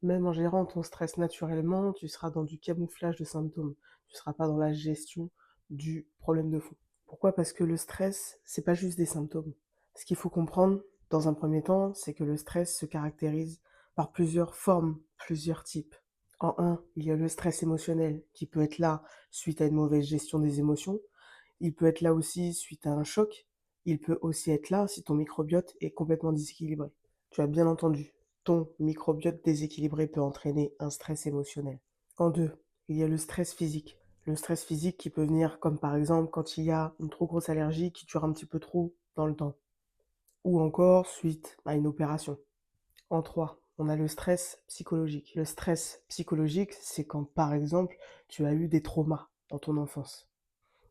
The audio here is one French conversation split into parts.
Même en gérant ton stress naturellement, tu seras dans du camouflage de symptômes. Tu seras pas dans la gestion du problème de fond. Pourquoi? Parce que le stress, c'est pas juste des symptômes. Ce qu'il faut comprendre, dans un premier temps, c'est que le stress se caractérise par plusieurs formes, plusieurs types. En un, il y a le stress émotionnel qui peut être là suite à une mauvaise gestion des émotions. Il peut être là aussi suite à un choc. Il peut aussi être là si ton microbiote est complètement déséquilibré. Tu as bien entendu, ton microbiote déséquilibré peut entraîner un stress émotionnel. En deux, il y a le stress physique. Le stress physique qui peut venir comme par exemple quand il y a une trop grosse allergie qui dure un petit peu trop dans le temps. Ou encore suite à une opération. En 3, on a le stress psychologique. Le stress psychologique, c'est quand, par exemple, tu as eu des traumas dans ton enfance.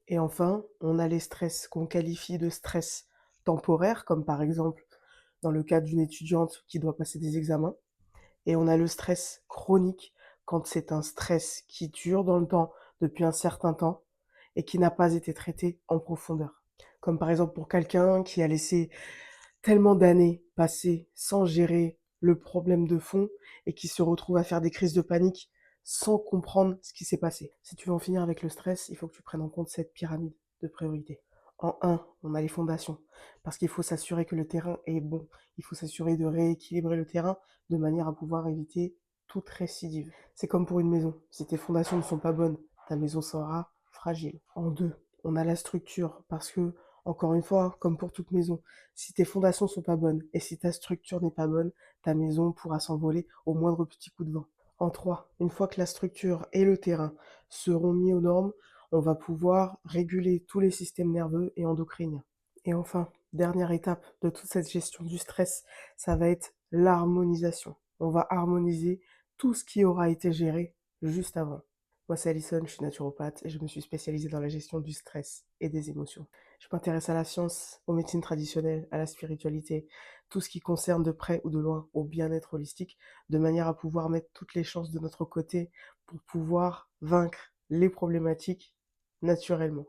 Et enfin, on a les stress qu'on qualifie de stress temporaire, comme par exemple dans le cas d'une étudiante qui doit passer des examens. Et on a le stress chronique, quand c'est un stress qui dure dans le temps, depuis un certain temps, et qui n'a pas été traité en profondeur. Comme par exemple pour quelqu'un qui a laissé tellement d'années passées sans gérer le problème de fond et qui se retrouve à faire des crises de panique sans comprendre ce qui s'est passé. Si tu veux en finir avec le stress, il faut que tu prennes en compte cette pyramide de priorité. En un, on a les fondations, parce qu'il faut s'assurer que le terrain est bon. Il faut s'assurer de rééquilibrer le terrain de manière à pouvoir éviter toute récidive. C'est comme pour une maison. Si tes fondations ne sont pas bonnes, ta maison sera fragile. En deux, on a la structure, parce que, encore une fois, comme pour toute maison, si tes fondations sont pas bonnes et si ta structure n'est pas bonne, ta maison pourra s'envoler au moindre petit coup de vent. En 3, une fois que la structure et le terrain seront mis aux normes, on va pouvoir réguler tous les systèmes nerveux et endocriniens. Et enfin, dernière étape de toute cette gestion du stress, ça va être l'harmonisation. On va harmoniser tout ce qui aura été géré juste avant. Moi, c'est Alison, je suis naturopathe et je me suis spécialisée dans la gestion du stress et des émotions. Je m'intéresse à la science, aux médecines traditionnelles, à la spiritualité, tout ce qui concerne de près ou de loin au bien-être holistique, de manière à pouvoir mettre toutes les chances de notre côté pour pouvoir vaincre les problématiques naturellement.